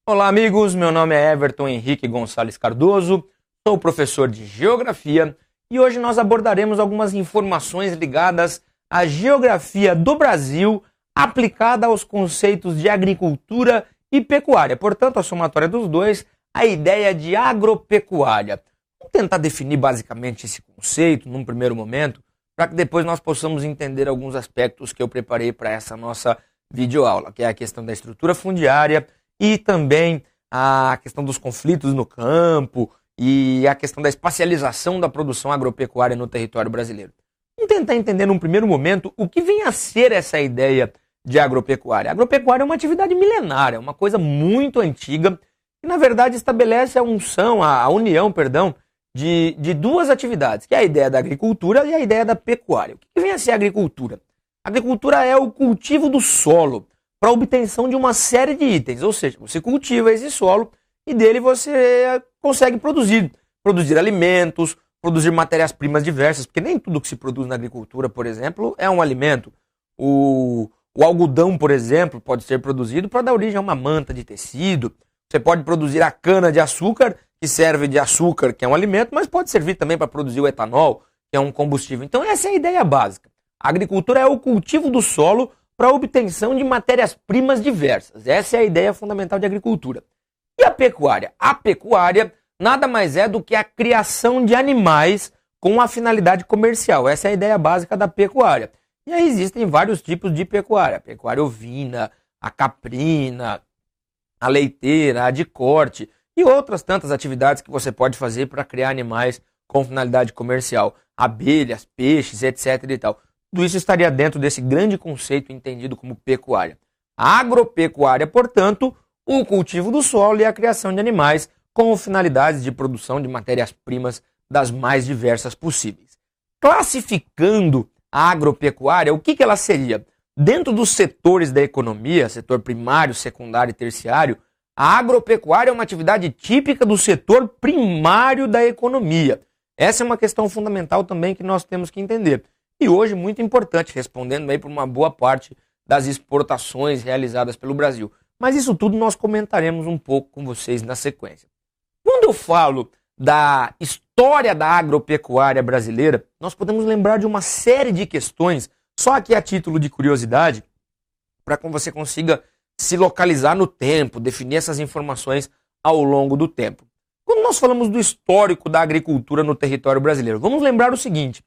Olá, amigos. Meu nome é Everton Henrique Gonçalves Cardoso, sou professor de Geografia e hoje nós abordaremos algumas informações ligadas à geografia do Brasil aplicada aos conceitos de agricultura e pecuária. Portanto, a somatória dos dois, a ideia de agropecuária. Vamos tentar definir basicamente esse conceito num primeiro momento, para que depois nós possamos entender alguns aspectos que eu preparei para essa nossa videoaula, que é a questão da estrutura fundiária e também a questão dos conflitos no campo e a questão da espacialização da produção agropecuária no território brasileiro. Vamos tentar entender num primeiro momento o que vem a ser essa ideia de agropecuária. A agropecuária é uma atividade milenária, uma coisa muito antiga, que na verdade estabelece a união de duas atividades, que é a ideia da agricultura e a ideia da pecuária. O que vem a ser a agricultura? A agricultura é o cultivo do solo para a obtenção de uma série de itens, ou seja, você cultiva esse solo e dele você consegue produzir alimentos, produzir matérias-primas diversas, porque nem tudo que se produz na agricultura, por exemplo, é um alimento. O algodão, por exemplo, pode ser produzido para dar origem a uma manta de tecido. Você pode produzir a cana-de-açúcar, que serve de açúcar, que é um alimento, mas pode servir também para produzir o etanol, que é um combustível. Então essa é a ideia básica. A agricultura é o cultivo do solo para a obtenção de matérias-primas diversas. Essa é a ideia fundamental de agricultura. E a pecuária? A pecuária nada mais é do que a criação de animais com a finalidade comercial. Essa é a ideia básica da pecuária. E aí existem vários tipos de pecuária. A pecuária ovina, a caprina, a leiteira, a de corte e outras tantas atividades que você pode fazer para criar animais com finalidade comercial. Abelhas, peixes, etc. e tal. Tudo isso estaria dentro desse grande conceito entendido como pecuária. A agropecuária, portanto, o cultivo do solo e a criação de animais com finalidades de produção de matérias-primas das mais diversas possíveis. Classificando a agropecuária, o que ela seria? Dentro dos setores da economia, setor primário, secundário e terciário, a agropecuária é uma atividade típica do setor primário da economia. Essa é uma questão fundamental também que nós temos que entender. E hoje muito importante, respondendo aí por uma boa parte das exportações realizadas pelo Brasil. Mas isso tudo nós comentaremos um pouco com vocês na sequência. Quando eu falo da história da agropecuária brasileira, nós podemos lembrar de uma série de questões, só aqui a título de curiosidade, para que você consiga se localizar no tempo, definir essas informações ao longo do tempo. Quando nós falamos do histórico da agricultura no território brasileiro, vamos lembrar o seguinte: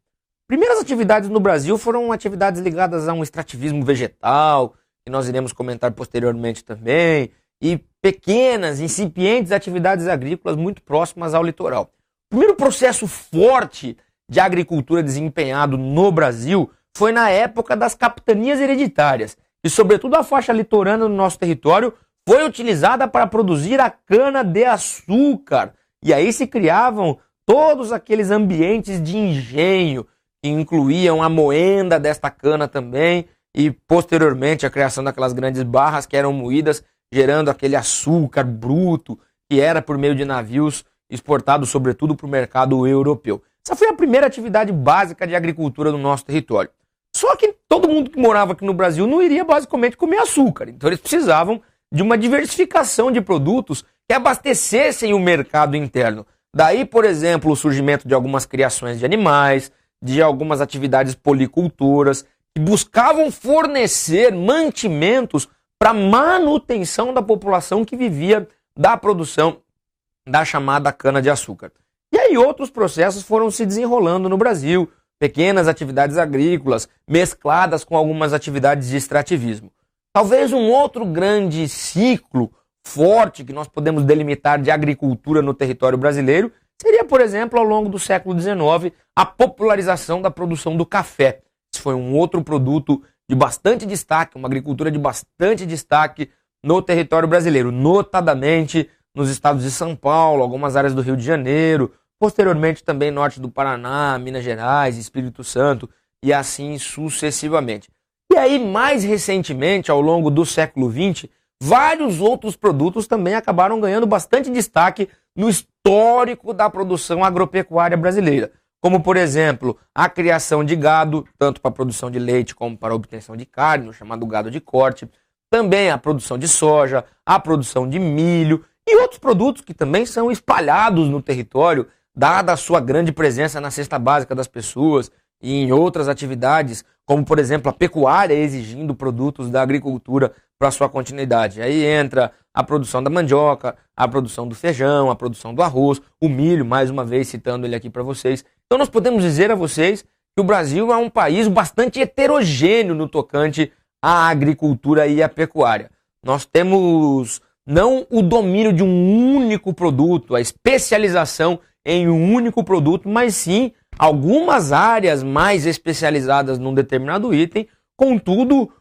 primeiras atividades no Brasil foram atividades ligadas a um extrativismo vegetal, que nós iremos comentar posteriormente também, e pequenas, incipientes atividades agrícolas muito próximas ao litoral. O primeiro processo forte de agricultura desempenhado no Brasil foi na época das capitanias hereditárias, e sobretudo a faixa litorânea do nosso território foi utilizada para produzir a cana-de-açúcar. E aí se criavam todos aqueles ambientes de engenho, que incluíam a moenda desta cana também, e posteriormente a criação daquelas grandes barras que eram moídas, gerando aquele açúcar bruto, que era por meio de navios exportados sobretudo para o mercado europeu. Essa foi a primeira atividade básica de agricultura do nosso território. Só que todo mundo que morava aqui no Brasil não iria basicamente comer açúcar, então eles precisavam de uma diversificação de produtos que abastecessem o mercado interno. Daí, por exemplo, o surgimento de algumas criações de animais, de algumas atividades policultoras, que buscavam fornecer mantimentos para manutenção da população que vivia da produção da chamada cana-de-açúcar. E aí outros processos foram se desenrolando no Brasil, pequenas atividades agrícolas mescladas com algumas atividades de extrativismo. Talvez um outro grande ciclo forte que nós podemos delimitar de agricultura no território brasileiro seria, por exemplo, ao longo do século XIX, a popularização da produção do café. Esse foi um outro produto de bastante destaque, uma agricultura de bastante destaque no território brasileiro, notadamente nos estados de São Paulo, algumas áreas do Rio de Janeiro, posteriormente também norte do Paraná, Minas Gerais, Espírito Santo e assim sucessivamente. E aí, mais recentemente, ao longo do século XX, vários outros produtos também acabaram ganhando bastante destaque no histórico da produção agropecuária brasileira, como, por exemplo, a criação de gado, tanto para a produção de leite como para a obtenção de carne, o chamado gado de corte, também a produção de soja, a produção de milho e outros produtos que também são espalhados no território, dada a sua grande presença na cesta básica das pessoas e em outras atividades, como por exemplo a pecuária exigindo produtos da agricultura para sua continuidade. Aí entra a produção da mandioca, a produção do feijão, a produção do arroz, o milho, mais uma vez citando ele aqui para vocês. Então nós podemos dizer a vocês que o Brasil é um país bastante heterogêneo no tocante à agricultura e à pecuária. Nós temos não o domínio de um único produto, a especialização em um único produto, mas sim algumas áreas mais especializadas num determinado item, contudo,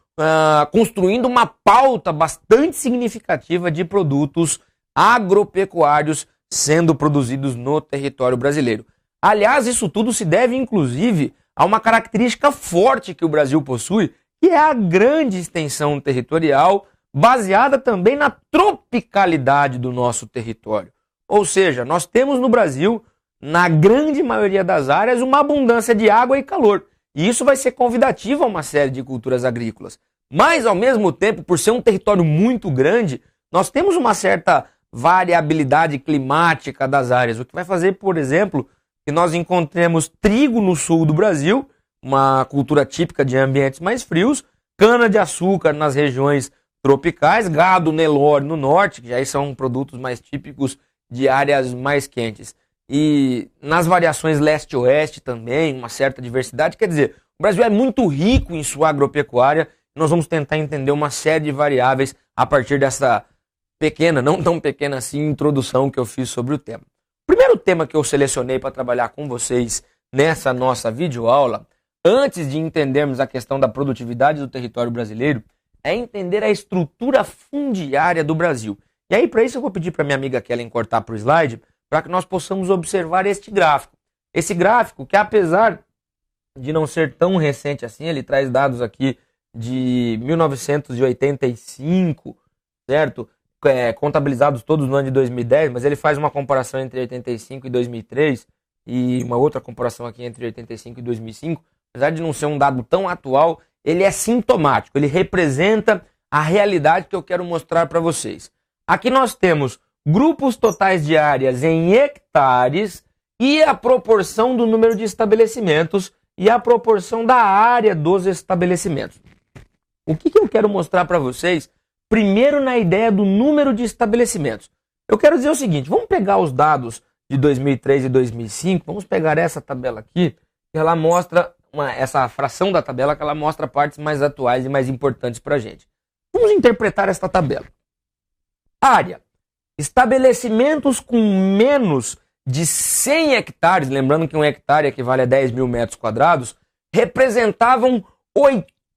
construindo uma pauta bastante significativa de produtos agropecuários sendo produzidos no território brasileiro. Aliás, isso tudo se deve, inclusive, a uma característica forte que o Brasil possui, que é a grande extensão territorial, baseada também na tropicalidade do nosso território. Ou seja, nós temos no Brasil, na grande maioria das áreas, uma abundância de água e calor. E isso vai ser convidativo a uma série de culturas agrícolas. Mas, ao mesmo tempo, por ser um território muito grande, nós temos uma certa variabilidade climática das áreas, o que vai fazer, por exemplo, que nós encontremos trigo no sul do Brasil, uma cultura típica de ambientes mais frios, cana-de-açúcar nas regiões tropicais, gado Nelore no norte, que já são produtos mais típicos de áreas mais quentes. E nas variações leste-oeste também, uma certa diversidade. Quer dizer, o Brasil é muito rico em sua agropecuária. Nós vamos tentar entender uma série de variáveis a partir dessa pequena, não tão pequena assim, introdução que eu fiz sobre o tema. O primeiro tema que eu selecionei para trabalhar com vocês nessa nossa videoaula, antes de entendermos a questão da produtividade do território brasileiro, é entender a estrutura fundiária do Brasil. E aí, para isso, eu vou pedir para minha amiga Kellen cortar para o slide, para que nós possamos observar este gráfico. Esse gráfico que, apesar de não ser tão recente assim, ele traz dados aqui de 1985, certo? Contabilizados todos no ano de 2010, mas ele faz uma comparação entre 85 e 2003 e uma outra comparação aqui entre 85 e 2005. Apesar de não ser um dado tão atual, ele é sintomático, ele representa a realidade que eu quero mostrar para vocês. Aqui nós temos grupos totais de áreas em hectares e a proporção do número de estabelecimentos e a proporção da área dos estabelecimentos. O que eu quero mostrar para vocês? Primeiro, na ideia do número de estabelecimentos. Eu quero dizer o seguinte, vamos pegar os dados de 2003 e 2005, vamos pegar essa tabela aqui, que ela mostra, essa fração da tabela, que ela mostra partes mais atuais e mais importantes para a gente. Vamos interpretar esta tabela. Área. Estabelecimentos com menos de 100 hectares, lembrando que um hectare equivale a 10 mil metros quadrados, representavam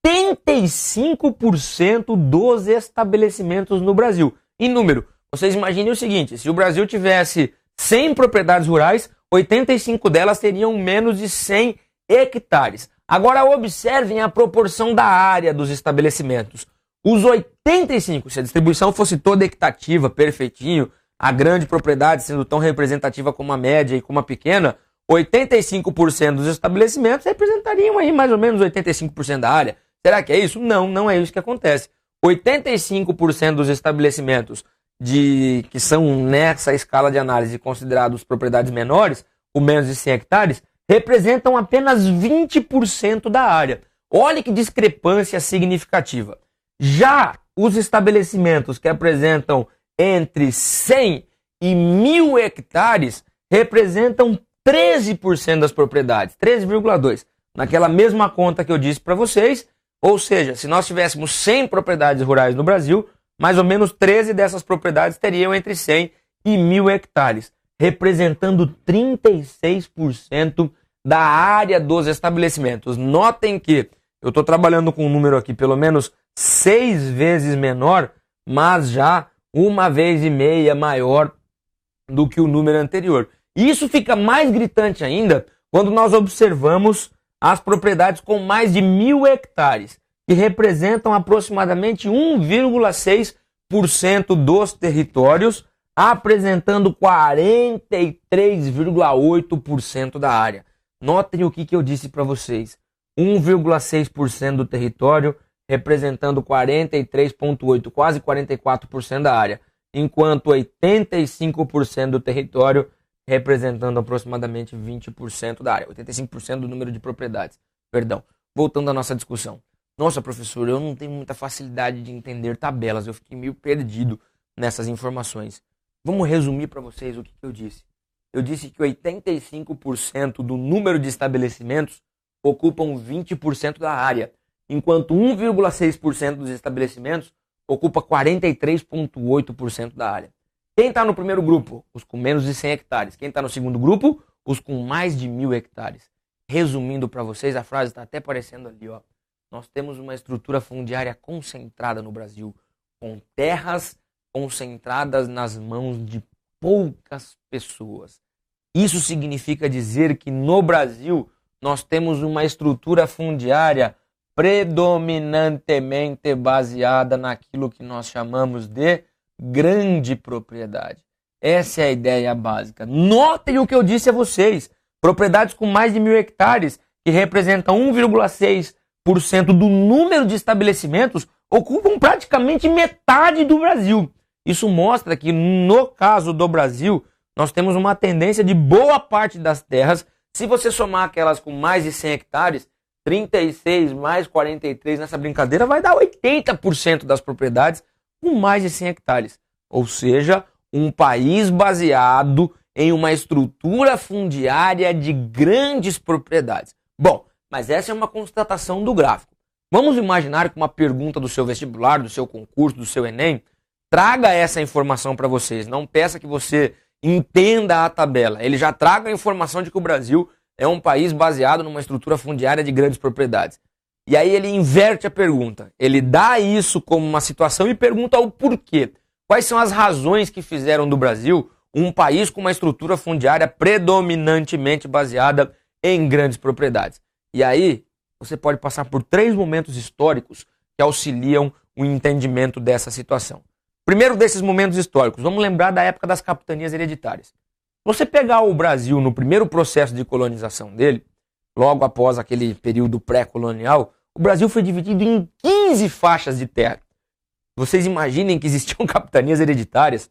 85% dos estabelecimentos no Brasil. Em número, vocês imaginem o seguinte, se o Brasil tivesse 100 propriedades rurais, 85 delas teriam menos de 100 hectares. Agora observem a proporção da área dos estabelecimentos. Os 85, se a distribuição fosse toda equitativa, perfeitinho, a grande propriedade sendo tão representativa como a média e como a pequena, 85% dos estabelecimentos representariam aí mais ou menos 85% da área. Será que é isso? Não, não é isso que acontece. 85% dos estabelecimentos que são nessa escala de análise considerados propriedades menores, com menos de 100 hectares, representam apenas 20% da área. Olha que discrepância significativa. Já os estabelecimentos que apresentam entre 100 e 1.000 hectares representam 13% das propriedades, 13,2%. Naquela mesma conta que eu disse para vocês, ou seja, se nós tivéssemos 100 propriedades rurais no Brasil, mais ou menos 13 dessas propriedades teriam entre 100 e 1.000 hectares, representando 36% da área dos estabelecimentos. Notem que eu estou trabalhando com um número aqui pelo menos 6 vezes menor, mas já 1,5 vezes maior do que o número anterior. E isso fica mais gritante ainda quando nós observamos as propriedades com mais de 1.000 hectares, que representam aproximadamente 1,6% dos territórios, apresentando 43,8% da área. Notem o que eu disse para vocês. 1,6% do território representando 43,8%, quase 44% da área, enquanto 85% do território representando aproximadamente 20% da área, 85% do número de propriedades. Perdão, voltando à nossa discussão. Nossa, professor, eu não tenho muita facilidade de entender tabelas, eu fiquei meio perdido nessas informações. Vamos resumir para vocês o que eu disse. Eu disse que 85% do número de estabelecimentos ocupam 20% da área, enquanto 1,6% dos estabelecimentos ocupa 43,8% da área. Quem está no primeiro grupo? Os com menos de 100 hectares. Quem está no segundo grupo? Os com mais de 1.000 hectares. Resumindo para vocês, a frase está até aparecendo ali, ó. Nós temos uma estrutura fundiária concentrada no Brasil, com terras concentradas nas mãos de poucas pessoas. Isso significa dizer que no Brasil nós temos uma estrutura fundiária predominantemente baseada naquilo que nós chamamos de grande propriedade. Essa é a ideia básica. Notem o que eu disse a vocês. Propriedades com mais de 1.000 hectares, que representam 1,6% do número de estabelecimentos, ocupam praticamente metade do Brasil. Isso mostra que, no caso do Brasil, nós temos uma tendência de boa parte das terras, se você somar aquelas com mais de 100 hectares, 36 mais 43 nessa brincadeira vai dar 80% das propriedades com mais de 100 hectares. Ou seja, um país baseado em uma estrutura fundiária de grandes propriedades. Bom, mas essa é uma constatação do gráfico. Vamos imaginar que uma pergunta do seu vestibular, do seu concurso, do seu Enem, traga essa informação para vocês. Não peça que você entenda a tabela. Ele já traga a informação de que o Brasil é um país baseado numa estrutura fundiária de grandes propriedades. E aí ele inverte a pergunta. Ele dá isso como uma situação e pergunta o porquê. Quais são as razões que fizeram do Brasil um país com uma estrutura fundiária predominantemente baseada em grandes propriedades? E aí você pode passar por 3 momentos históricos que auxiliam o entendimento dessa situação. Primeiro desses momentos históricos, vamos lembrar da época das capitanias hereditárias. Se você pegar o Brasil no primeiro processo de colonização dele, logo após aquele período pré-colonial, o Brasil foi dividido em 15 faixas de terra. Vocês imaginem que existiam capitanias hereditárias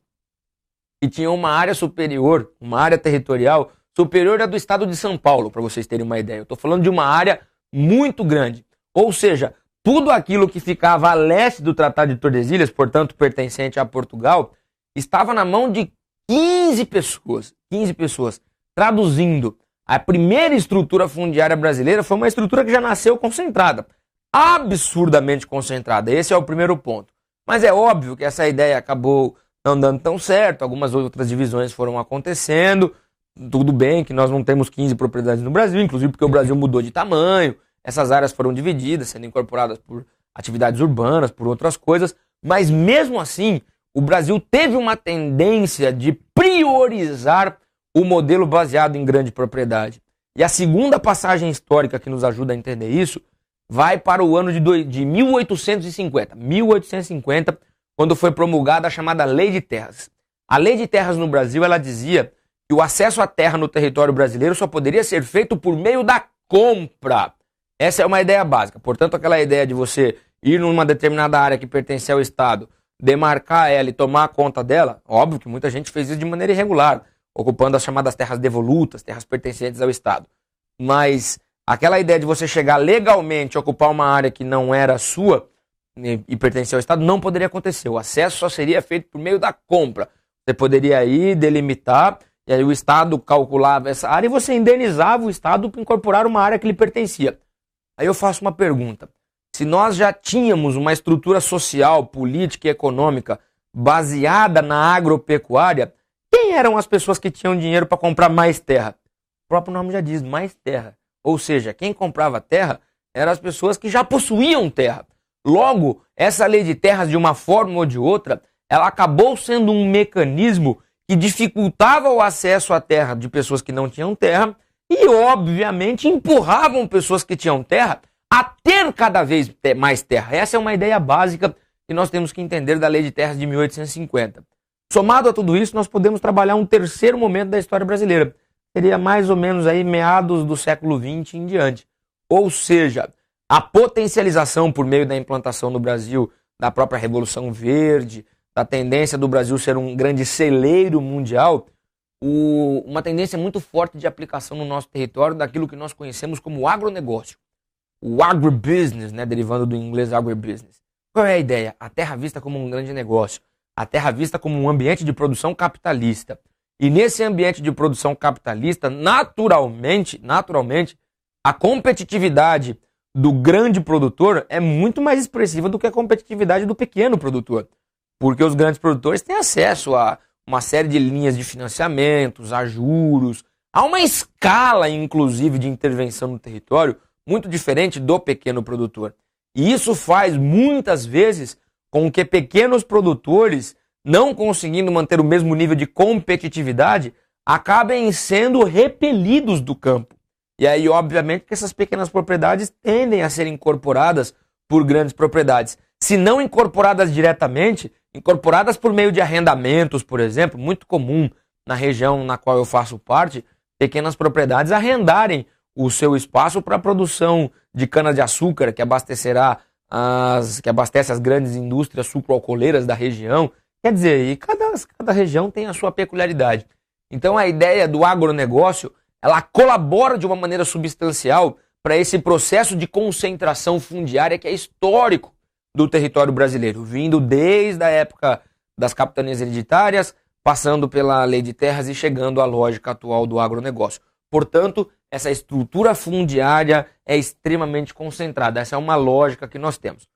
que tinham uma área superior, uma área territorial superior à do estado de São Paulo, para vocês terem uma ideia. Eu estou falando de uma área muito grande. Ou seja, tudo aquilo que ficava a leste do Tratado de Tordesilhas, portanto pertencente a Portugal, estava na mão de 15 pessoas. 15 pessoas. Traduzindo, a primeira estrutura fundiária brasileira foi uma estrutura que já nasceu concentrada. Absurdamente concentrada. Esse é o primeiro ponto. Mas é óbvio que essa ideia acabou não dando tão certo. Algumas outras divisões foram acontecendo. Tudo bem que nós não temos 15 propriedades no Brasil, inclusive porque o Brasil mudou de tamanho. Essas áreas foram divididas, sendo incorporadas por atividades urbanas, por outras coisas. Mas mesmo assim, o Brasil teve uma tendência de priorizar o modelo baseado em grande propriedade. E a segunda passagem histórica que nos ajuda a entender isso vai para o ano de 1850. 1850, quando foi promulgada a chamada Lei de Terras. A Lei de Terras no Brasil, ela dizia que o acesso à terra no território brasileiro só poderia ser feito por meio da compra. Essa é uma ideia básica. Portanto, aquela ideia de você ir numa determinada área que pertence ao Estado, demarcar ela e tomar conta dela, óbvio que muita gente fez isso de maneira irregular, ocupando as chamadas terras devolutas, terras pertencentes ao Estado. Mas aquela ideia de você chegar legalmente a ocupar uma área que não era sua e pertencia ao Estado não poderia acontecer. O acesso só seria feito por meio da compra. Você poderia ir, delimitar, e aí o Estado calculava essa área e você indenizava o Estado por incorporar uma área que lhe pertencia. Aí eu faço uma pergunta. Se nós já tínhamos uma estrutura social, política e econômica baseada na agropecuária, quem eram as pessoas que tinham dinheiro para comprar mais terra? O próprio nome já diz, mais terra. Ou seja, quem comprava terra eram as pessoas que já possuíam terra. Logo, essa lei de terras, de uma forma ou de outra, ela acabou sendo um mecanismo que dificultava o acesso à terra de pessoas que não tinham terra e, obviamente, empurravam pessoas que tinham terra a ter cada vez mais terra. Essa é uma ideia básica que nós temos que entender da Lei de Terras de 1850. Somado a tudo isso, nós podemos trabalhar um terceiro momento da história brasileira. Seria mais ou menos aí meados do século XX em diante. Ou seja, a potencialização por meio da implantação no Brasil da própria Revolução Verde, da tendência do Brasil ser um grande celeiro mundial, uma tendência muito forte de aplicação no nosso território daquilo que nós conhecemos como agronegócio. O agribusiness, né, derivando do inglês agribusiness. Qual é a ideia? A terra vista como um grande negócio, a terra vista como um ambiente de produção capitalista. E nesse ambiente de produção capitalista, naturalmente, a competitividade do grande produtor é muito mais expressiva do que a competitividade do pequeno produtor. Porque os grandes produtores têm acesso a uma série de linhas de financiamentos, a juros, a uma escala, inclusive, de intervenção no território muito diferente do pequeno produtor. E isso faz, muitas vezes, com que pequenos produtores, não conseguindo manter o mesmo nível de competitividade, acabem sendo repelidos do campo. E aí, obviamente, que essas pequenas propriedades tendem a ser incorporadas por grandes propriedades. Se não incorporadas diretamente, incorporadas por meio de arrendamentos, por exemplo, muito comum na região na qual eu faço parte, pequenas propriedades arrendarem o seu espaço para a produção de cana-de-açúcar, que abastece as grandes indústrias sucroalcooleiras da região. Quer dizer, e cada região tem a sua peculiaridade. Então a ideia do agronegócio, ela colabora de uma maneira substancial para esse processo de concentração fundiária que é histórico do território brasileiro, vindo desde a época das capitanias hereditárias, passando pela lei de terras e chegando à lógica atual do agronegócio. Portanto, essa estrutura fundiária é extremamente concentrada. Essa é uma lógica que nós temos.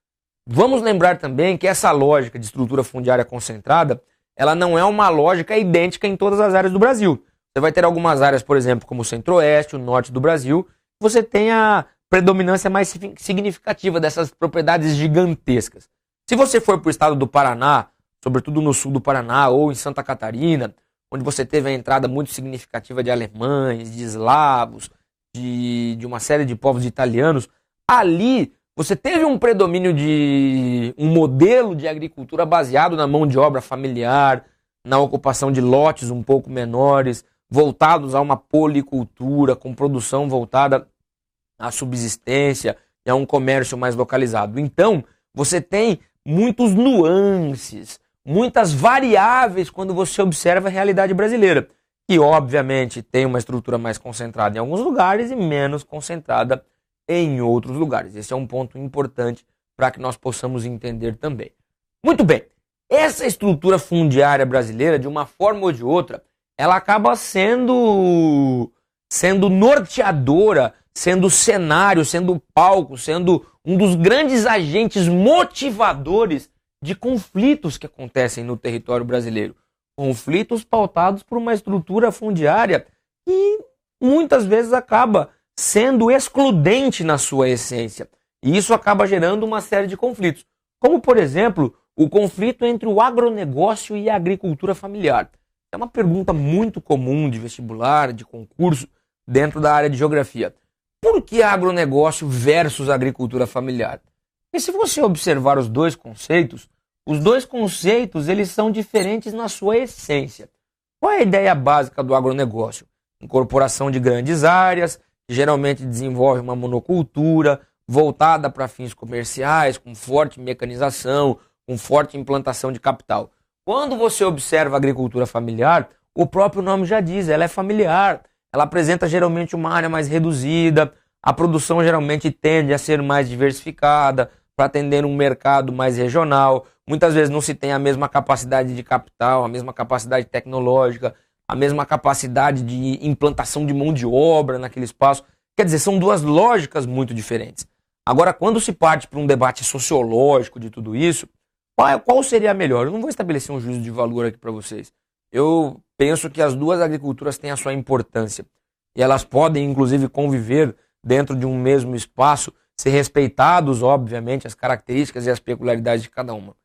Vamos lembrar também que essa lógica de estrutura fundiária concentrada, ela não é uma lógica idêntica em todas as áreas do Brasil. Você vai ter algumas áreas, por exemplo, como o centro-oeste, o norte do Brasil, você tem a predominância mais significativa dessas propriedades gigantescas. Se você for para o estado do Paraná, sobretudo no sul do Paraná ou em Santa Catarina, onde você teve a entrada muito significativa de alemães, de eslavos, de uma série de povos italianos, ali você teve um predomínio de um modelo de agricultura baseado na mão de obra familiar, na ocupação de lotes um pouco menores, voltados a uma policultura, com produção voltada à subsistência e a um comércio mais localizado. Então, você tem muitos nuances, muitas variáveis quando você observa a realidade brasileira, que obviamente tem uma estrutura mais concentrada em alguns lugares e menos concentrada em outros lugares. Esse é um ponto importante para que nós possamos entender também. Muito bem, essa estrutura fundiária brasileira, de uma forma ou de outra, ela acaba sendo norteadora, sendo cenário, sendo palco, sendo um dos grandes agentes motivadores de conflitos que acontecem no território brasileiro. Conflitos pautados por uma estrutura fundiária que muitas vezes acaba sendo excludente na sua essência. E isso acaba gerando uma série de conflitos. Como, por exemplo, o conflito entre o agronegócio e a agricultura familiar. É uma pergunta muito comum de vestibular, de concurso, dentro da área de geografia. Por que agronegócio versus agricultura familiar? E se você observar os dois conceitos eles são diferentes na sua essência. Qual é a ideia básica do agronegócio? Incorporação de grandes áreas, que geralmente desenvolve uma monocultura, voltada para fins comerciais, com forte mecanização, com forte implantação de capital. Quando você observa a agricultura familiar, o próprio nome já diz, ela é familiar. Ela apresenta geralmente uma área mais reduzida, a produção geralmente tende a ser mais diversificada, para atender um mercado mais regional. Muitas vezes não se tem a mesma capacidade de capital, a mesma capacidade tecnológica, a mesma capacidade de implantação de mão de obra naquele espaço. Quer dizer, são duas lógicas muito diferentes. Agora, quando se parte para um debate sociológico de tudo isso, qual seria a melhor? Eu não vou estabelecer um juízo de valor aqui para vocês. Eu penso que as duas agriculturas têm a sua importância. E elas podem, inclusive, conviver dentro de um mesmo espaço, ser respeitados, obviamente, as características e as peculiaridades de cada uma.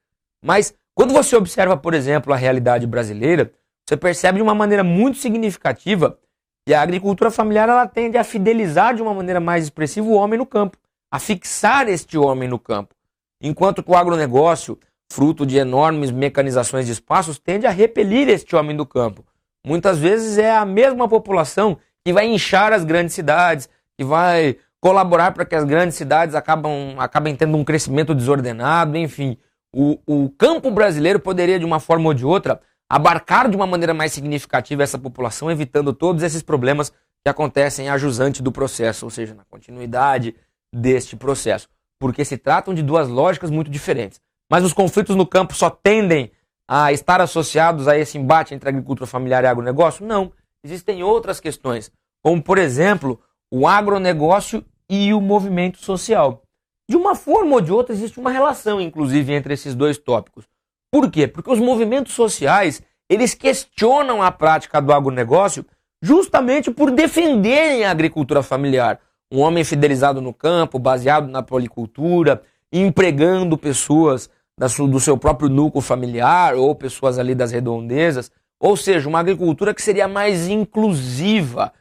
Mas, quando você observa, por exemplo, a realidade brasileira, você percebe de uma maneira muito significativa que a agricultura familiar ela tende a fidelizar de uma maneira mais expressiva o homem no campo, a fixar este homem no campo. Enquanto que o agronegócio, fruto de enormes mecanizações de espaços, tende a repelir este homem do campo. Muitas vezes é a mesma população que vai inchar as grandes cidades, que vai colaborar para que as grandes cidades acabem tendo um crescimento desordenado, enfim. O campo brasileiro poderia, de uma forma ou de outra, abarcar de uma maneira mais significativa essa população, evitando todos esses problemas que acontecem a jusante do processo, ou seja, na continuidade deste processo. Porque se tratam de duas lógicas muito diferentes. Mas os conflitos no campo só tendem a estar associados a esse embate entre agricultura familiar e agronegócio? Não. Existem outras questões, como, por exemplo, o agronegócio e o movimento social. De uma forma ou de outra, existe uma relação, inclusive, entre esses dois tópicos. Por quê? Porque os movimentos sociais, eles questionam a prática do agronegócio justamente por defenderem a agricultura familiar. Um homem fidelizado no campo, baseado na policultura, empregando pessoas do seu próprio núcleo familiar ou pessoas ali das redondezas. Ou seja, uma agricultura que seria mais inclusiva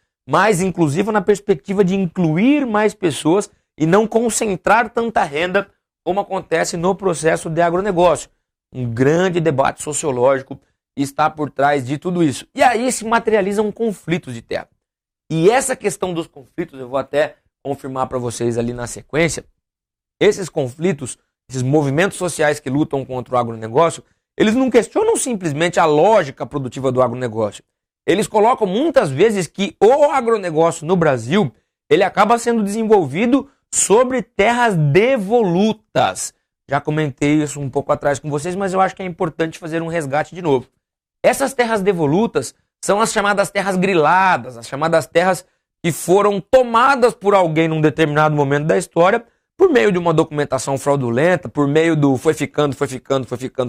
na perspectiva de incluir mais pessoas e não concentrar tanta renda como acontece no processo de agronegócio. Um grande debate sociológico está por trás de tudo isso. E aí se materializam conflitos de terra. E essa questão dos conflitos, eu vou até confirmar para vocês ali na sequência, esses conflitos, esses movimentos sociais que lutam contra o agronegócio, eles não questionam simplesmente a lógica produtiva do agronegócio. Eles colocam muitas vezes que o agronegócio no Brasil, ele acaba sendo desenvolvido sobre terras devolutas. Já comentei isso um pouco atrás com vocês, mas eu acho que é importante fazer um resgate de novo. Essas terras devolutas são as chamadas terras griladas, as chamadas terras que foram tomadas por alguém num determinado momento da história, por meio de uma documentação fraudulenta, por meio do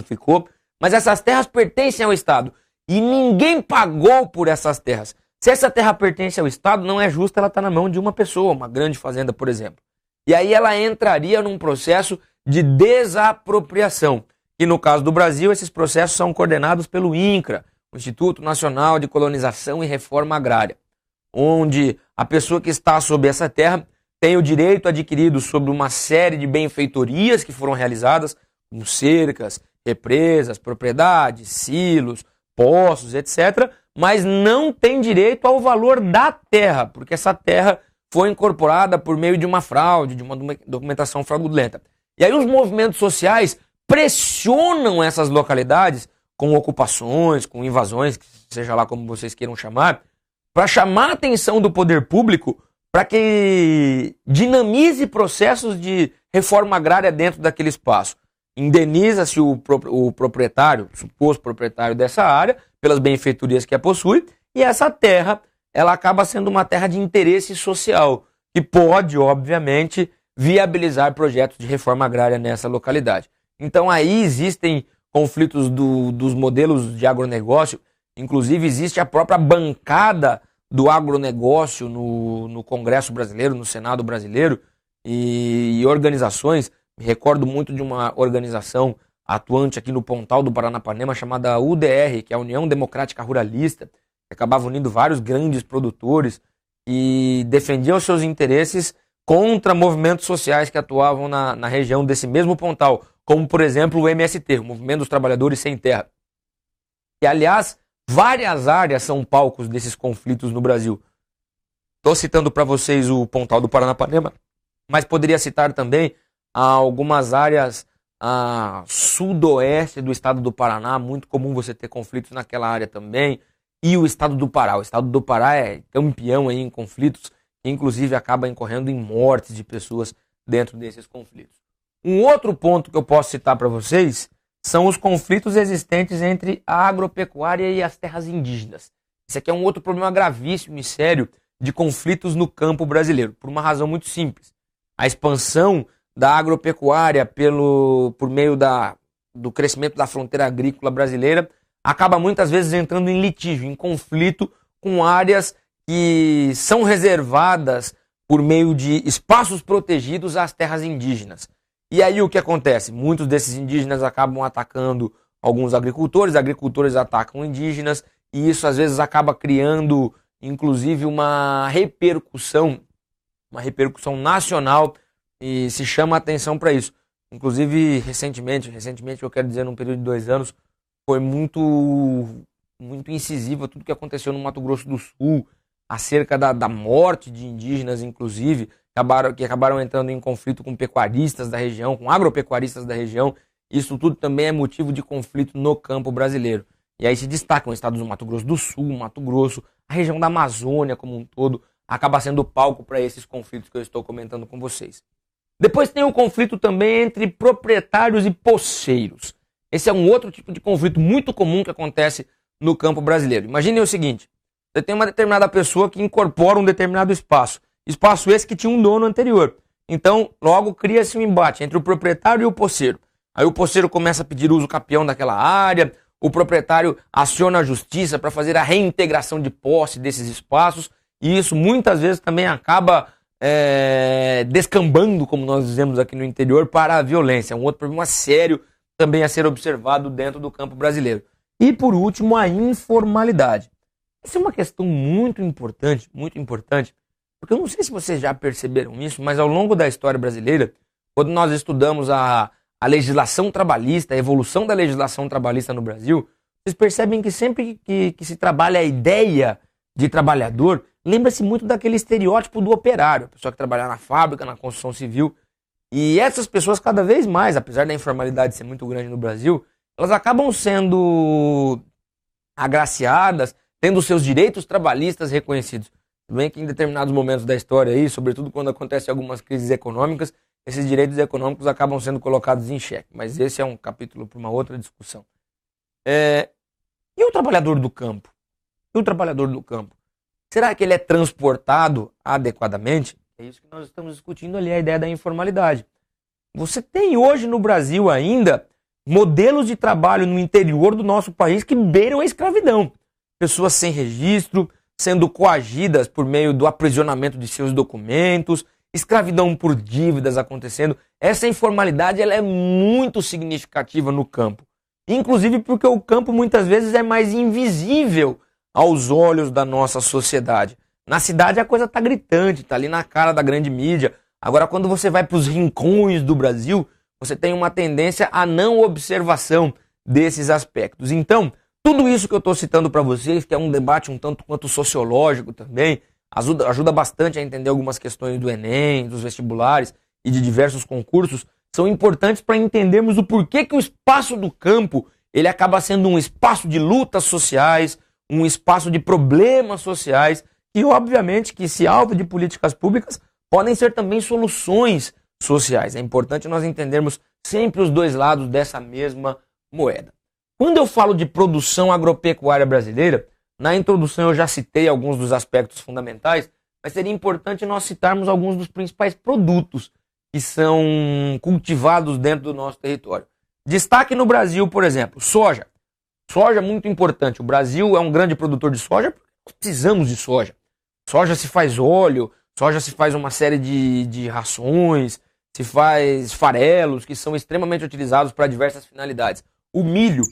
ficou. Mas essas terras pertencem ao Estado e ninguém pagou por essas terras. Se essa terra pertence ao Estado, não é justo ela estar na mão de uma pessoa, uma grande fazenda, por exemplo. E aí ela entraria num processo de desapropriação. E no caso do Brasil, esses processos são coordenados pelo INCRA, o Instituto Nacional de Colonização e Reforma Agrária, onde a pessoa que está sob essa terra tem o direito adquirido sobre uma série de benfeitorias que foram realizadas, como cercas, represas, propriedades, silos, poços, etc., mas não tem direito ao valor da terra, porque essa terra foi incorporada por meio de uma fraude, de uma documentação fraudulenta. E aí os movimentos sociais pressionam essas localidades com ocupações, com invasões, seja lá como vocês queiram chamar, para chamar a atenção do poder público para que dinamize processos de reforma agrária dentro daquele espaço. Indeniza-se o proprietário, o suposto proprietário dessa área, pelas benfeitorias que a possui, e essa terra ela acaba sendo uma terra de interesse social, que pode, obviamente, viabilizar projetos de reforma agrária nessa localidade. Então aí existem conflitos dos modelos de agronegócio, inclusive existe a própria bancada do agronegócio no Congresso brasileiro, no Senado brasileiro, e organizações. Me recordo muito de uma organização atuante aqui no Pontal do Paranapanema chamada UDR, que é a União Democrática Ruralista, que acabava unindo vários grandes produtores e defendiam os seus interesses contra movimentos sociais que atuavam na região desse mesmo Pontal, como, por exemplo, o MST, o Movimento dos Trabalhadores Sem Terra. E, aliás, várias áreas são palcos desses conflitos no Brasil. Estou citando para vocês o Pontal do Paranapanema, mas poderia citar também algumas áreas sudoeste do estado do Paraná, muito comum você ter conflitos naquela área também, e o estado do Pará. O estado do Pará é campeão aí em conflitos, que inclusive acaba incorrendo em mortes de pessoas dentro desses conflitos. Um outro ponto que eu posso citar para vocês são os conflitos existentes entre a agropecuária e as terras indígenas. Esse aqui é um outro problema gravíssimo e sério de conflitos no campo brasileiro, por uma razão muito simples. A expansão da agropecuária por meio do crescimento da fronteira agrícola brasileira acaba muitas vezes entrando em litígio, em conflito com áreas que são reservadas por meio de espaços protegidos às terras indígenas. E aí o que acontece? Muitos desses indígenas acabam atacando alguns agricultores atacam indígenas, e isso às vezes acaba criando inclusive uma repercussão nacional, e se chama a atenção para isso. Inclusive recentemente eu quero dizer num período de 2 anos, foi muito incisivo tudo que aconteceu no Mato Grosso do Sul, acerca da morte de indígenas, inclusive, que acabaram entrando em conflito com pecuaristas da região, com agropecuaristas da região. Isso tudo também é motivo de conflito no campo brasileiro. E aí se destacam estados do Mato Grosso do Sul, Mato Grosso, a região da Amazônia como um todo, acaba sendo palco para esses conflitos que eu estou comentando com vocês. Depois tem o conflito também entre proprietários e poceiros. Esse é um outro tipo de conflito muito comum que acontece no campo brasileiro. Imaginem o seguinte, você tem uma determinada pessoa que incorpora um determinado espaço esse que tinha um dono anterior. Então, logo cria-se um embate entre o proprietário e o poceiro. Aí o poceiro começa a pedir uso capião daquela área, o proprietário aciona a justiça para fazer a reintegração de posse desses espaços, e isso muitas vezes também acaba descambando, como nós dizemos aqui no interior, para a violência. É um outro problema sério também a ser observado dentro do campo brasileiro. E por último, a informalidade. Essa é uma questão muito importante, porque eu não sei se vocês já perceberam isso, mas ao longo da história brasileira, quando nós estudamos a legislação trabalhista, a evolução da legislação trabalhista no Brasil, vocês percebem que sempre que se trabalha a ideia de trabalhador, lembra-se muito daquele estereótipo do operário, a pessoa que trabalha na fábrica, na construção civil. E essas pessoas cada vez mais, apesar da informalidade ser muito grande no Brasil, elas acabam sendo agraciadas, tendo seus direitos trabalhistas reconhecidos. Bem que em determinados momentos da história aí, sobretudo quando acontecem algumas crises econômicas, esses direitos econômicos acabam sendo colocados em xeque. Mas esse é um capítulo para uma outra discussão. E o trabalhador do campo? Será que ele é transportado adequadamente? É isso que nós estamos discutindo ali, a ideia da informalidade. Você tem hoje no Brasil ainda modelos de trabalho no interior do nosso país que beiram a escravidão. Pessoas sem registro, sendo coagidas por meio do aprisionamento de seus documentos, escravidão por dívidas acontecendo. Essa informalidade ela é muito significativa no campo. Inclusive porque o campo muitas vezes é mais invisível aos olhos da nossa sociedade. Na cidade a coisa está gritante, está ali na cara da grande mídia. Agora quando você vai para os rincões do Brasil, você tem uma tendência à não observação desses aspectos. Então, tudo isso que eu estou citando para vocês, que é um debate um tanto quanto sociológico também, ajuda bastante a entender algumas questões do Enem, dos vestibulares e de diversos concursos, são importantes para entendermos o porquê que o espaço do campo ele acaba sendo um espaço de lutas sociais, um espaço de problemas sociais e, obviamente, que se alvo de políticas públicas podem ser também soluções sociais. É importante nós entendermos sempre os dois lados dessa mesma moeda. Quando eu falo de produção agropecuária brasileira, na introdução eu já citei alguns dos aspectos fundamentais, mas seria importante nós citarmos alguns dos principais produtos que são cultivados dentro do nosso território. Destaque no Brasil, por exemplo, soja. Soja é muito importante. O Brasil é um grande produtor de soja porque nós precisamos de soja. Soja se faz óleo, soja se faz uma série de rações, se faz farelos que são extremamente utilizados para diversas finalidades. O milho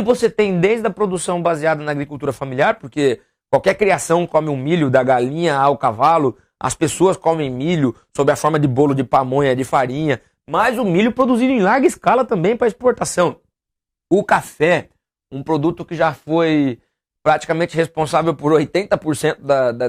você tem desde a produção baseada na agricultura familiar, porque qualquer criação come um milho, da galinha ao cavalo, as pessoas comem milho sob a forma de bolo de pamonha, de farinha, mas o milho produzido em larga escala também para exportação. O café, um produto que já foi praticamente responsável por 80%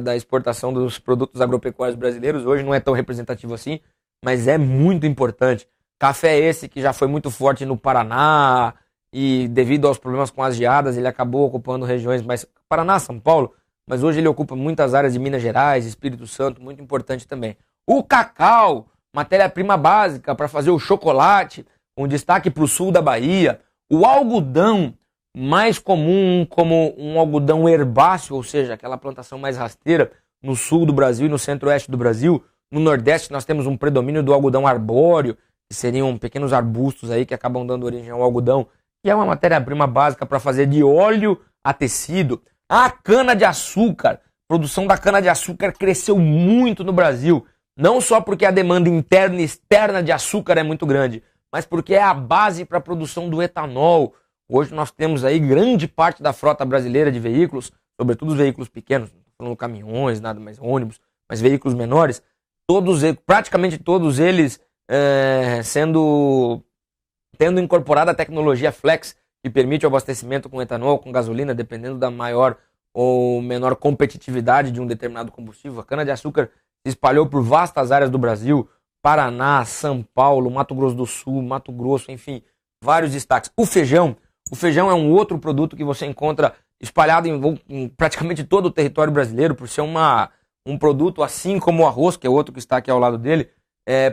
da exportação dos produtos agropecuários brasileiros, hoje não é tão representativo assim, mas é muito importante. Café esse que já foi muito forte no Paraná e devido aos problemas com as geadas ele acabou ocupando regiões mais... Paraná, São Paulo, mas hoje ele ocupa muitas áreas de Minas Gerais, Espírito Santo, muito importante também. O cacau, matéria-prima básica para fazer o chocolate, com destaque para o sul da Bahia. O algodão, mais comum como um algodão herbáceo, ou seja, aquela plantação mais rasteira no sul do Brasil e no centro-oeste do Brasil. No Nordeste nós temos um predomínio do algodão arbóreo, que seriam pequenos arbustos aí que acabam dando origem ao algodão, que é uma matéria-prima básica para fazer de óleo a tecido. A cana-de-açúcar, produção da cana-de-açúcar cresceu muito no Brasil, não só porque a demanda interna e externa de açúcar é muito grande, mas porque é a base para a produção do etanol. Hoje nós temos aí grande parte da frota brasileira de veículos, sobretudo os veículos pequenos, não estou falando caminhões, nada mais ônibus, mas veículos menores, praticamente todos eles tendo incorporada a tecnologia Flex, que permite o abastecimento com etanol, com gasolina, dependendo da maior ou menor competitividade de um determinado combustível. A cana-de-açúcar se espalhou por vastas áreas do Brasil, Paraná, São Paulo, Mato Grosso do Sul, Mato Grosso, enfim, vários destaques. O feijão é um outro produto que você encontra espalhado em praticamente todo o território brasileiro, por ser um produto assim como o arroz, que é outro que está aqui ao lado dele,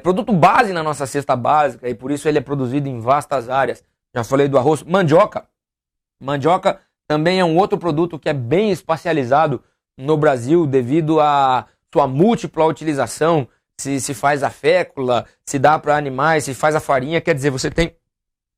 produto base na nossa cesta básica, e por isso ele é produzido em vastas áreas. Já falei do arroz. Mandioca também é um outro produto que é bem espacializado no Brasil devido à sua múltipla utilização. Se faz a fécula, se dá para animais, se faz a farinha, quer dizer, você tem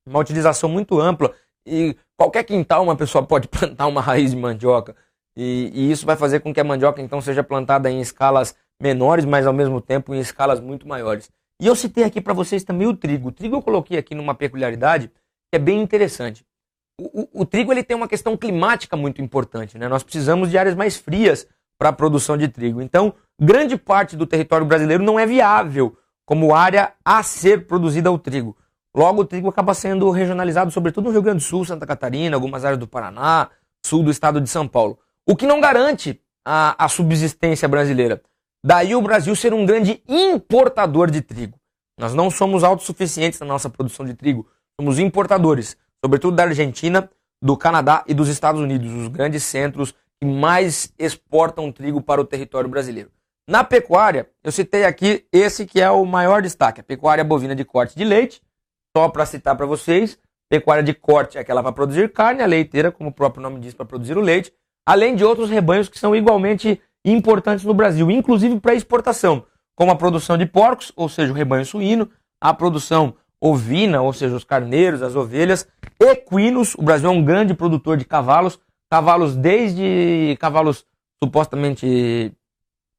uma utilização muito ampla e qualquer quintal uma pessoa pode plantar uma raiz de mandioca e isso vai fazer com que a mandioca então seja plantada em escalas menores, mas ao mesmo tempo em escalas muito maiores. E eu citei aqui para vocês também o trigo. O trigo eu coloquei aqui numa peculiaridade que é bem interessante. O trigo ele tem uma questão climática muito importante, né? Nós precisamos de áreas mais frias para a produção de trigo. Então, grande parte do território brasileiro não é viável como área a ser produzida o trigo. Logo, o trigo acaba sendo regionalizado, sobretudo no Rio Grande do Sul, Santa Catarina, algumas áreas do Paraná, sul do estado de São Paulo. O que não garante a subsistência brasileira. Daí o Brasil ser um grande importador de trigo. Nós não somos autossuficientes na nossa produção de trigo. Somos importadores, sobretudo da Argentina, do Canadá e dos Estados Unidos, os grandes centros que mais exportam trigo para o território brasileiro. Na pecuária, eu citei aqui esse que é o maior destaque, a pecuária bovina de corte de leite. Só para citar para vocês, pecuária de corte é aquela para produzir carne, a leiteira, como o próprio nome diz, para produzir o leite, além de outros rebanhos que são igualmente importantes no Brasil, inclusive para exportação, como a produção de porcos, ou seja, o rebanho suíno, a produção ovina, ou seja, os carneiros, as ovelhas, equinos. O Brasil é um grande produtor de cavalos, desde cavalos supostamente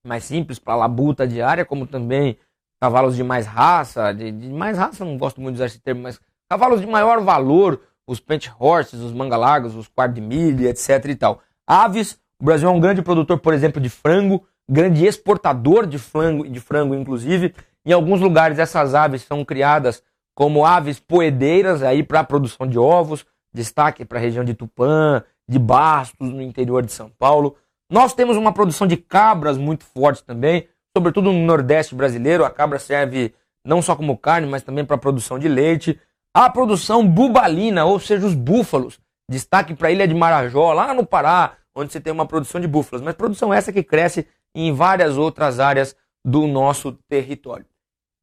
mais simples para labuta diária, como também cavalos de mais raça, de mais raça, não gosto muito de usar esse termo, mas cavalos de maior valor, os pent horses, os manga largas, os quarto de milha, etc e tal. Aves, o Brasil é um grande produtor, por exemplo, de frango, grande exportador de frango inclusive. Em alguns lugares essas aves são criadas como aves poedeiras aí para a produção de ovos, destaque para a região de Tupã, de Bastos, no interior de São Paulo. Nós temos uma produção de cabras muito forte também, sobretudo no Nordeste brasileiro. A cabra serve não só como carne, mas também para a produção de leite. A produção bubalina, ou seja, os búfalos. Destaque para a Ilha de Marajó, lá no Pará, onde você tem uma produção de búfalos. Mas produção essa que cresce em várias outras áreas do nosso território.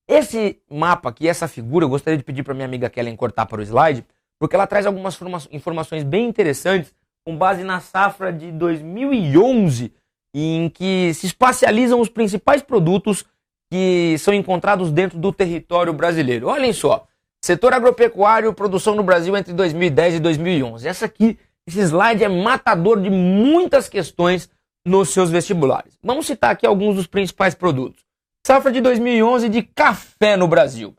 Esse mapa aqui, essa figura, eu gostaria de pedir para minha amiga Kellen cortar para o slide, porque ela traz algumas informações bem interessantes com base na safra de 2011, em que se espacializam os principais produtos que são encontrados dentro do território brasileiro. Olhem só, setor agropecuário, produção no Brasil entre 2010 e 2011. Esse slide é matador de muitas questões nos seus vestibulares. Vamos citar aqui alguns dos principais produtos. Safra de 2011 de café no Brasil.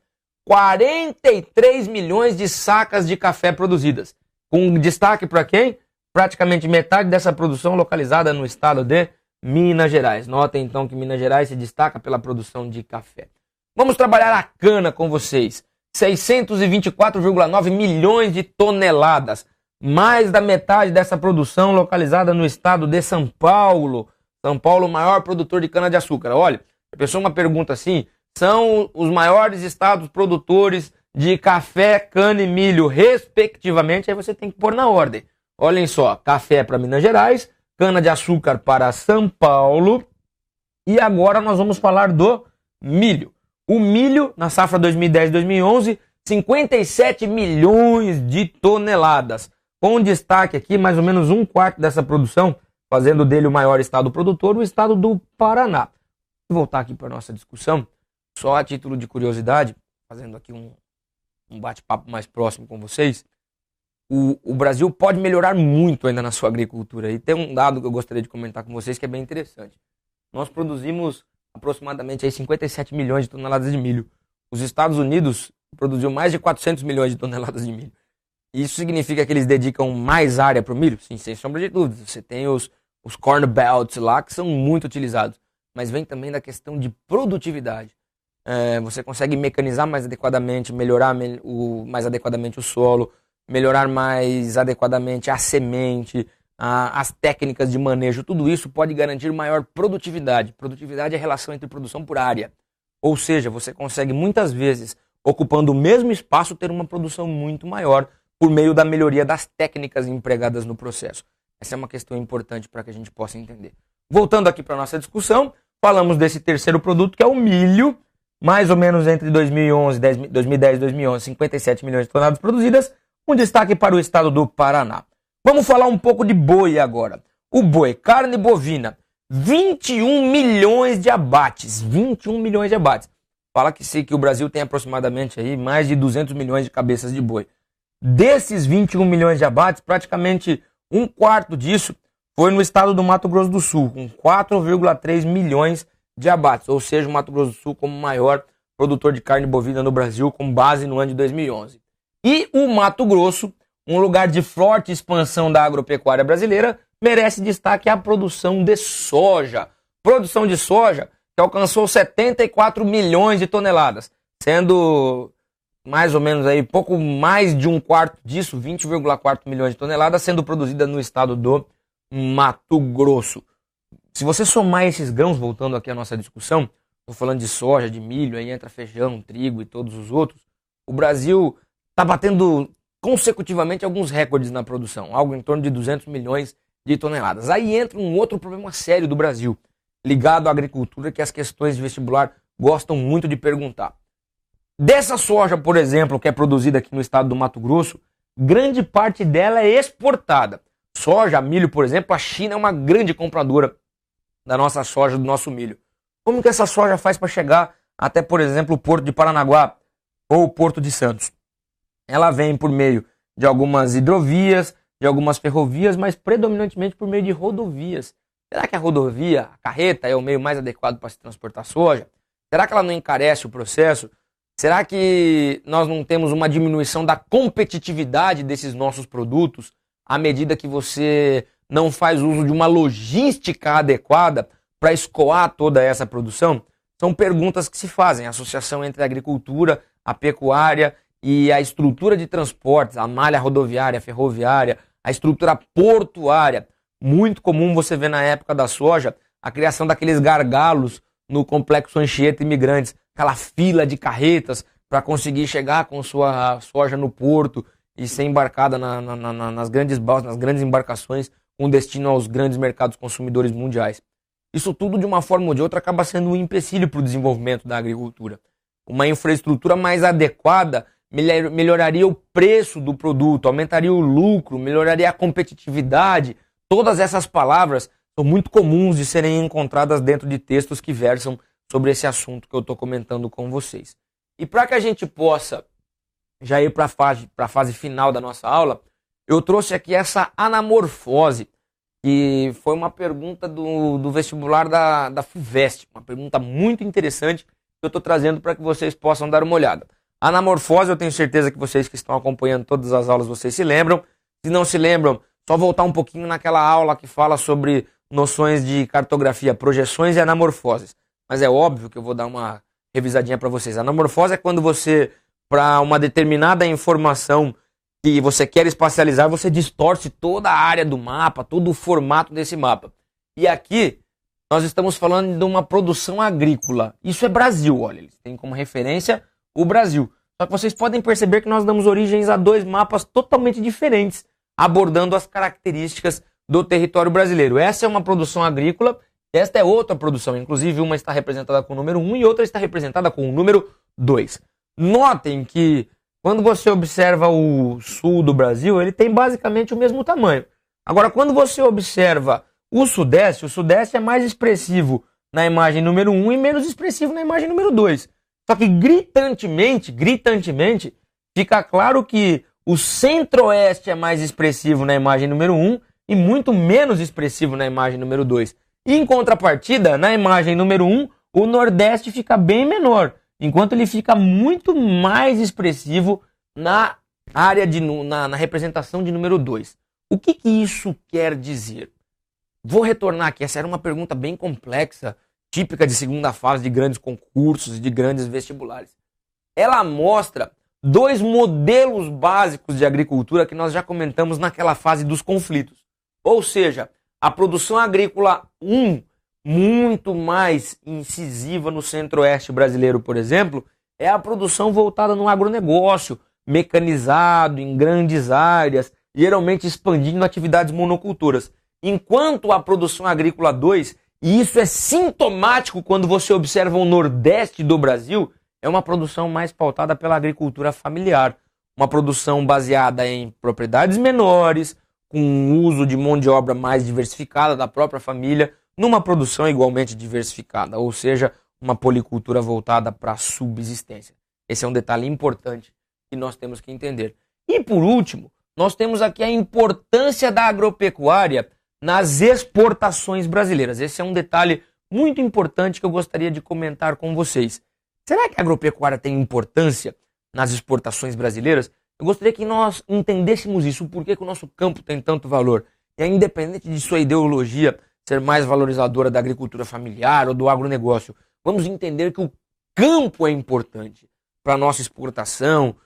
43 milhões de sacas de café produzidas. Com destaque para quem? Praticamente metade dessa produção localizada no estado de Minas Gerais. Notem então que Minas Gerais se destaca pela produção de café. Vamos trabalhar a cana com vocês. 624,9 milhões de toneladas. Mais da metade dessa produção localizada no estado de São Paulo. São Paulo, o maior produtor de cana-de-açúcar. Olha, a pessoa uma pergunta assim, são os maiores estados produtores de café, cana e milho, respectivamente, aí você tem que pôr na ordem. Olhem só, café para Minas Gerais, cana-de-açúcar para São Paulo, e agora nós vamos falar do milho. O milho, na safra 2010-2011, 57 milhões de toneladas, com destaque aqui, mais ou menos um quarto dessa produção, fazendo dele o maior estado produtor, o estado do Paraná. Vou voltar aqui para a nossa discussão, só a título de curiosidade, fazendo aqui um bate-papo mais próximo com vocês. O Brasil pode melhorar muito ainda na sua agricultura. E tem um dado que eu gostaria de comentar com vocês que é bem interessante. Nós produzimos aproximadamente aí 57 milhões de toneladas de milho. Os Estados Unidos produziu mais de 400 milhões de toneladas de milho. Isso significa que eles dedicam mais área para o milho? Sim, sem sombra de dúvida. Você tem os corn belts lá que são muito utilizados. Mas vem também da questão de produtividade. Você consegue mecanizar mais adequadamente, melhorar mais adequadamente o solo, melhorar mais adequadamente a semente, as técnicas de manejo, tudo isso pode garantir maior produtividade. Produtividade é a relação entre produção por área. Ou seja, você consegue muitas vezes, ocupando o mesmo espaço, ter uma produção muito maior por meio da melhoria das técnicas empregadas no processo. Essa é uma questão importante para que a gente possa entender. Voltando aqui para a nossa discussão, falamos desse terceiro produto, que é o milho, mais ou menos entre 2010 e 2011, 57 milhões de toneladas produzidas, um destaque para o estado do Paraná. Vamos falar um pouco de boi agora. O boi, carne bovina, 21 milhões de abates. 21 milhões de abates. Fala que o Brasil tem aproximadamente aí mais de 200 milhões de cabeças de boi. Desses 21 milhões de abates, praticamente um quarto disso foi no estado do Mato Grosso do Sul, com 4,3 milhões de abates. Ou seja, o Mato Grosso do Sul como maior produtor de carne bovina no Brasil, com base no ano de 2011. E o Mato Grosso, um lugar de forte expansão da agropecuária brasileira, merece destaque a produção de soja. Produção de soja que alcançou 74 milhões de toneladas, sendo mais ou menos aí pouco mais de um quarto disso, 20,4 milhões de toneladas, sendo produzida no estado do Mato Grosso. Se você somar esses grãos, voltando aqui à nossa discussão, estou falando de soja, de milho, aí entra feijão, trigo e todos os outros, o Brasil está batendo consecutivamente alguns recordes na produção, algo em torno de 200 milhões de toneladas. Aí entra um outro problema sério do Brasil, ligado à agricultura, que as questões de vestibular gostam muito de perguntar. Dessa soja, por exemplo, que é produzida aqui no estado do Mato Grosso, grande parte dela é exportada. Soja, milho, por exemplo, a China é uma grande compradora da nossa soja, do nosso milho. Como que essa soja faz para chegar até, por exemplo, o Porto de Paranaguá ou o Porto de Santos? Ela vem por meio de algumas hidrovias, de algumas ferrovias, mas predominantemente por meio de rodovias. Será que a rodovia, a carreta, é o meio mais adequado para se transportar soja? Será que ela não encarece o processo? Será que nós não temos uma diminuição da competitividade desses nossos produtos à medida que você não faz uso de uma logística adequada para escoar toda essa produção? São perguntas que se fazem. A associação entre a agricultura, a pecuária e a estrutura de transportes, a malha rodoviária, ferroviária, a estrutura portuária. Muito comum você ver na época da soja a criação daqueles gargalos no complexo Anchieta Imigrantes, aquela fila de carretas para conseguir chegar com sua soja no porto e ser embarcada nas grandes balsas, nas grandes embarcações com destino aos grandes mercados consumidores mundiais. Isso tudo, de uma forma ou de outra, acaba sendo um empecilho para o desenvolvimento da agricultura. Uma infraestrutura mais adequada melhoraria o preço do produto, aumentaria o lucro, melhoraria a competitividade. Todas essas palavras são muito comuns de serem encontradas dentro de textos que versam sobre esse assunto que eu estou comentando com vocês. E para que a gente possa já ir para a fase final da nossa aula, eu trouxe aqui essa anamorfose, que foi uma pergunta do vestibular da FUVEST, uma pergunta muito interessante que eu estou trazendo para que vocês possam dar uma olhada. Anamorfose, eu tenho certeza que vocês que estão acompanhando todas as aulas, vocês se lembram. Se não se lembram, só voltar um pouquinho naquela aula que fala sobre noções de cartografia, projeções e anamorfoses. Mas é óbvio que eu vou dar uma revisadinha para vocês. Anamorfose é quando você, para uma determinada informação que você quer espacializar, você distorce toda a área do mapa, todo o formato desse mapa. E aqui nós estamos falando de uma produção agrícola. Isso é Brasil, olha, eles têm como referência o Brasil. Só que vocês podem perceber que nós damos origens a dois mapas totalmente diferentes, abordando as características do território brasileiro. Essa é uma produção agrícola, esta é outra produção. Inclusive, uma está representada com o número 1 e outra está representada com o número 2. Notem que quando você observa o sul do Brasil, ele tem basicamente o mesmo tamanho. Agora, quando você observa o Sudeste é mais expressivo na imagem número 1 e menos expressivo na imagem número 2. Só que gritantemente, fica claro que o Centro-Oeste é mais expressivo na imagem número 1 e muito menos expressivo na imagem número 2. E em contrapartida, na imagem número 1, o Nordeste fica bem menor, enquanto ele fica muito mais expressivo na área na representação de número 2. O que isso quer dizer? Vou retornar aqui, essa era uma pergunta bem complexa, típica de segunda fase de grandes concursos e de grandes vestibulares. Ela mostra dois modelos básicos de agricultura que nós já comentamos naquela fase dos conflitos. Ou seja, a produção agrícola muito mais incisiva no centro-oeste brasileiro, por exemplo, é a produção voltada no agronegócio, mecanizado, em grandes áreas, geralmente expandindo atividades monoculturas. Enquanto a produção agrícola 2, e isso é sintomático quando você observa o Nordeste do Brasil, é uma produção mais pautada pela agricultura familiar. Uma produção baseada em propriedades menores, com uso de mão de obra mais diversificada da própria família, numa produção igualmente diversificada, ou seja, uma policultura voltada para a subsistência. Esse é um detalhe importante que nós temos que entender. E por último, nós temos aqui a importância da agropecuária nas exportações brasileiras. Esse é um detalhe muito importante que eu gostaria de comentar com vocês. Será que a agropecuária tem importância nas exportações brasileiras? Eu gostaria que nós entendêssemos isso, o porquê que o nosso campo tem tanto valor. E aí, independente de sua ideologia ser mais valorizadora da agricultura familiar ou do agronegócio, vamos entender que o campo é importante para a nossa exportação,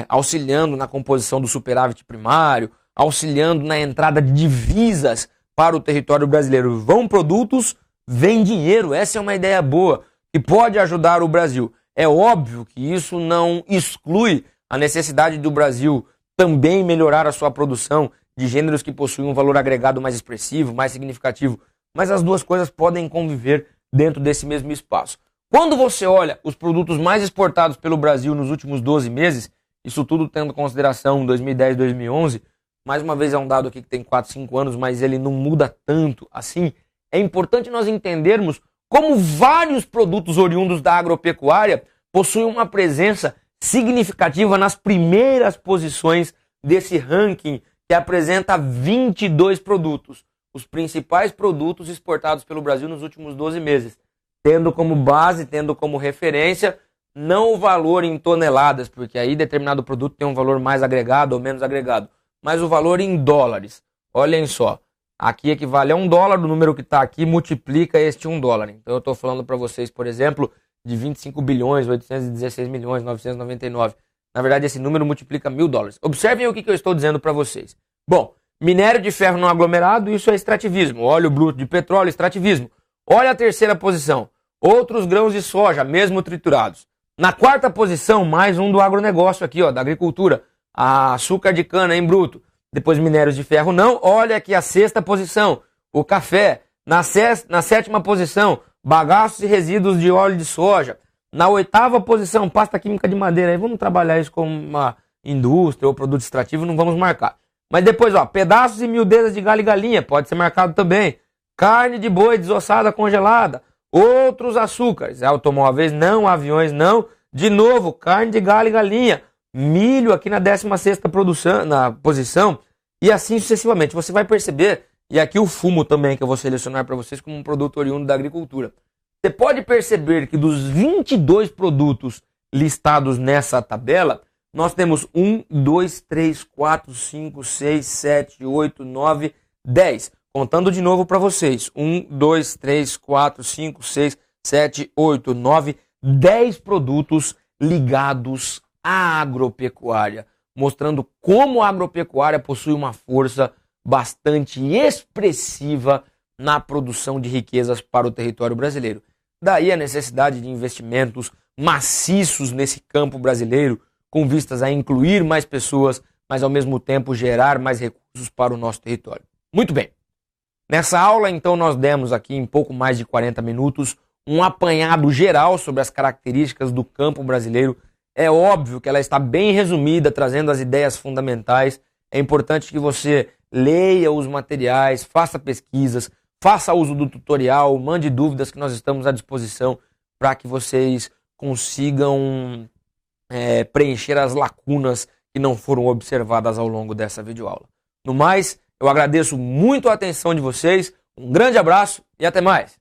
auxiliando na composição do superávit primário, auxiliando na entrada de divisas para o território brasileiro. Vão produtos, vem dinheiro. Essa é uma ideia boa que pode ajudar o Brasil. É óbvio que isso não exclui a necessidade do Brasil também melhorar a sua produção de gêneros que possuem um valor agregado mais expressivo, mais significativo, mas as duas coisas podem conviver dentro desse mesmo espaço. Quando você olha os produtos mais exportados pelo Brasil nos últimos 12 meses, isso tudo tendo em consideração 2010, 2011, mais uma vez é um dado aqui que tem 4, 5 anos, mas ele não muda tanto assim, é importante nós entendermos como vários produtos oriundos da agropecuária possuem uma presença significativa nas primeiras posições desse ranking que apresenta 22 produtos, os principais produtos exportados pelo Brasil nos últimos 12 meses, tendo como base, tendo como referência, não o valor em toneladas, porque aí determinado produto tem um valor mais agregado ou menos agregado, mas o valor em dólares. Olhem só, aqui equivale a $1, o número que está aqui multiplica este $1. Então eu estou falando para vocês, por exemplo, de 25 bilhões, 816 milhões, 999. Na verdade, esse número multiplica $1.000. Observem o que eu estou dizendo para vocês. Bom, minério de ferro não aglomerado, isso é extrativismo. Óleo bruto de petróleo, extrativismo. Olha a terceira posição. Outros grãos de soja, mesmo triturados. Na quarta posição, mais um do agronegócio aqui, ó, da agricultura. Açúcar de cana em bruto. Depois minérios de ferro não. Olha aqui a sexta posição. O café. Na sétima posição, bagaços e resíduos de óleo de soja. Na oitava posição, pasta química de madeira. Aí vamos trabalhar isso como uma indústria ou produto extrativo, não vamos marcar. Mas depois, ó, pedaços e miudezas de galho e galinha, pode ser marcado também. Carne de boi desossada congelada. Outros açúcares, automóveis não, aviões não. De novo, carne de galho e galinha. Milho aqui na 16ª posição. E assim sucessivamente. Você vai perceber, e aqui o fumo também que eu vou selecionar para vocês como um produto oriundo da agricultura. Você pode perceber que dos 22 produtos listados nessa tabela, nós temos 1, 2, 3, 4, 5, 6, 7, 8, 9, 10. Contando de novo para vocês. 1, 2, 3, 4, 5, 6, 7, 8, 9, 10 produtos ligados à agropecuária. Mostrando como a agropecuária possui uma força bastante expressiva na produção de riquezas para o território brasileiro. Daí a necessidade de investimentos maciços nesse campo brasileiro, com vistas a incluir mais pessoas, mas ao mesmo tempo gerar mais recursos para o nosso território. Muito bem. Nessa aula, então, nós demos aqui em pouco mais de 40 minutos um apanhado geral sobre as características do campo brasileiro. É óbvio que ela está bem resumida, trazendo as ideias fundamentais. É importante que você leia os materiais, faça pesquisas, faça uso do tutorial, mande dúvidas que nós estamos à disposição para que vocês consigam preencher as lacunas que não foram observadas ao longo dessa videoaula. No mais, eu agradeço muito a atenção de vocês, um grande abraço e até mais!